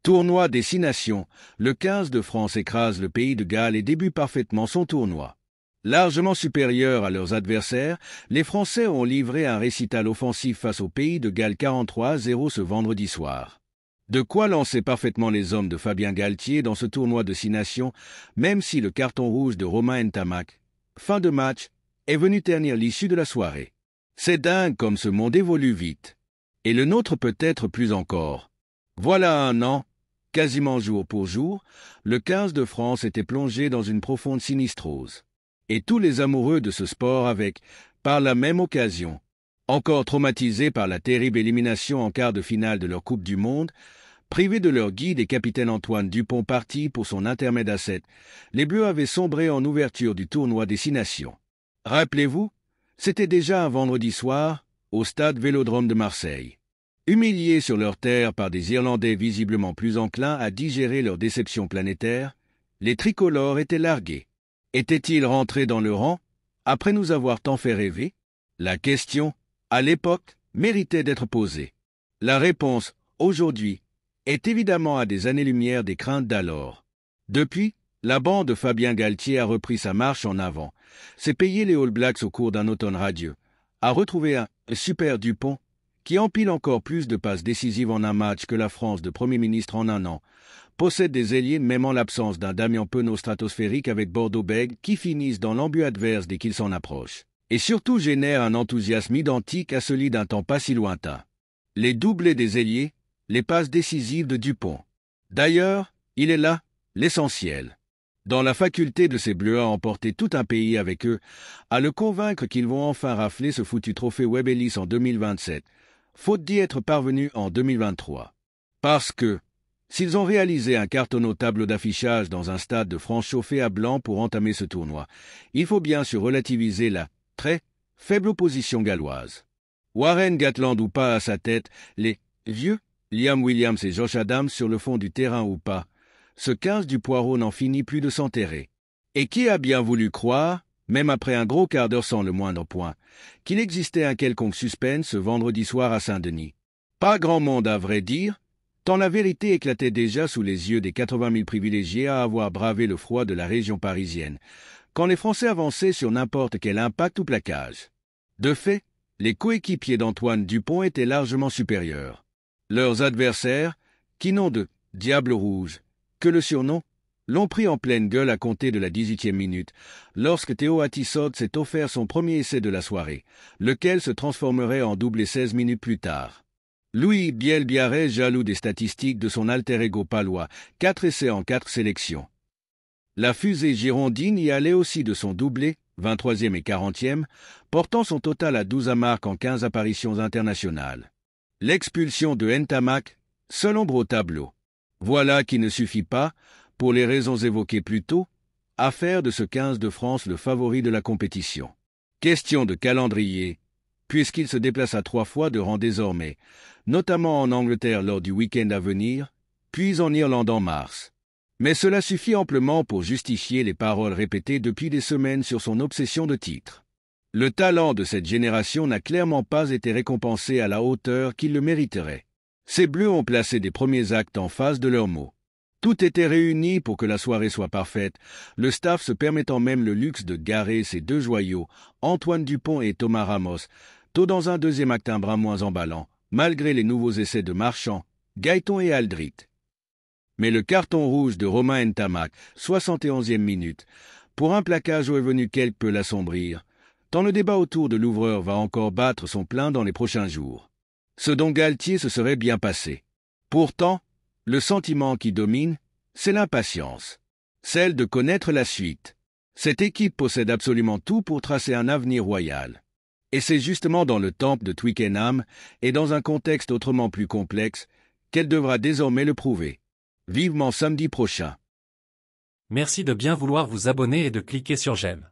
Tournoi des 6 nations, le 15 de France écrase le pays de Galles et débute parfaitement son tournoi. Largement supérieurs à leurs adversaires, les Français ont livré un récital offensif face au pays de Galles 43-0 ce vendredi soir. De quoi lancer parfaitement les hommes de Fabien Galtier dans ce tournoi de 6 nations, même si le carton rouge de Romain Ntamak, fin de match, est venu ternir l'issue de la soirée. C'est dingue comme ce monde évolue vite. Et le nôtre peut-être plus encore. Voilà un an, quasiment jour pour jour, le 15 de France était plongé dans une profonde sinistrose. Et tous les amoureux de ce sport avec, par la même occasion, encore traumatisés par la terrible élimination en quart de finale de leur Coupe du Monde, privés de leur guide et capitaine Antoine Dupont parti pour son intermède à 7, les Bleus avaient sombré en ouverture du tournoi des 6 nations. Rappelez-vous, c'était déjà un vendredi soir, au stade Vélodrome de Marseille. Humiliés sur leur terre par des Irlandais visiblement plus enclins à digérer leur déception planétaire, les tricolores étaient largués. Étaient-ils rentrés dans le rang, après nous avoir tant fait rêver? La question, à l'époque, méritait d'être posée. La réponse, aujourd'hui, est évidemment à des années-lumière des craintes d'alors. Depuis, la bande de Fabien Galtier a repris sa marche en avant, s'est payé les All Blacks au cours d'un automne radieux, a retrouvé un super Dupont, qui empile encore plus de passes décisives en un match que la France de Premier ministre en un an, possède des ailiers même en l'absence d'un Damien Penaud stratosphérique avec Bordeaux-Bègles qui finissent dans l'embut adverse dès qu'ils s'en approchent, et surtout génèrent un enthousiasme identique à celui d'un temps pas si lointain. Les doublés des ailiers, les passes décisives de Dupont. D'ailleurs, il est là, l'essentiel. Dans la faculté de ces Bleus à emporter tout un pays avec eux, à le convaincre qu'ils vont enfin rafler ce foutu trophée Webb Ellis en 2027, faute d'y être parvenus en 2023. Parce que, s'ils ont réalisé un carton au tableau d'affichage dans un stade de France chauffé à blanc pour entamer ce tournoi, il faut bien se relativiser la très faible opposition galloise. Warren Gatland ou pas à sa tête, les vieux Liam Williams et Josh Adams sur le fond du terrain ou pas, ce 15 du Poireau n'en finit plus de s'enterrer. Et qui a bien voulu croire, même après un gros quart d'heure sans le moindre point, qu'il existait un quelconque suspense ce vendredi soir à Saint-Denis? Pas grand monde à vrai dire, tant la vérité éclatait déjà sous les yeux des 80 000 privilégiés à avoir bravé le froid de la région parisienne, quand les Français avançaient sur n'importe quel impact ou plaquage. De fait, les coéquipiers d'Antoine Dupont étaient largement supérieurs. Leurs adversaires, qui n'ont de « Diable rouge » que le surnom, l'ont pris en pleine gueule à compter de la 18e minute, lorsque Théo Attisod s'est offert son premier essai de la soirée, lequel se transformerait en doublé 16 minutes plus tard. Louis Biel-Biarrez, jaloux des statistiques de son alter ego palois, 4 essais en 4 sélections. La fusée girondine y allait aussi de son doublé, 23e et 40e, portant son total à 12 marques en 15 apparitions internationales. L'expulsion de Ntamak, seul ombre au tableau. Voilà qui ne suffit pas, pour les raisons évoquées plus tôt, à faire de ce 15 de France le favori de la compétition. Question de calendrier, puisqu'il se déplace 3 fois de rang désormais, notamment en Angleterre lors du week-end à venir, puis en Irlande en mars. Mais cela suffit amplement pour justifier les paroles répétées depuis des semaines sur son obsession de titre. Le talent de cette génération n'a clairement pas été récompensé à la hauteur qu'il le mériterait. Ces Bleus ont placé des premiers actes en face de leurs mots. Tout était réuni pour que la soirée soit parfaite, le staff se permettant même le luxe de garer ses deux joyaux, Antoine Dupont et Thomas Ramos, tôt dans un deuxième acte un brin moins emballant, malgré les nouveaux essais de Marchand, Gaëton et Aldrit. Mais le carton rouge de Romain Ntamak, 71e minute, pour un plaquage où est venu quelque peu l'assombrir, tant le débat autour de l'ouvreur va encore battre son plein dans les prochains jours. Ce dont Galtier se serait bien passé. Pourtant, le sentiment qui domine, c'est l'impatience. Celle de connaître la suite. Cette équipe possède absolument tout pour tracer un avenir royal. Et c'est justement dans le temple de Twickenham, et dans un contexte autrement plus complexe, qu'elle devra désormais le prouver. Vivement samedi prochain. Merci de bien vouloir vous abonner et de cliquer sur j'aime.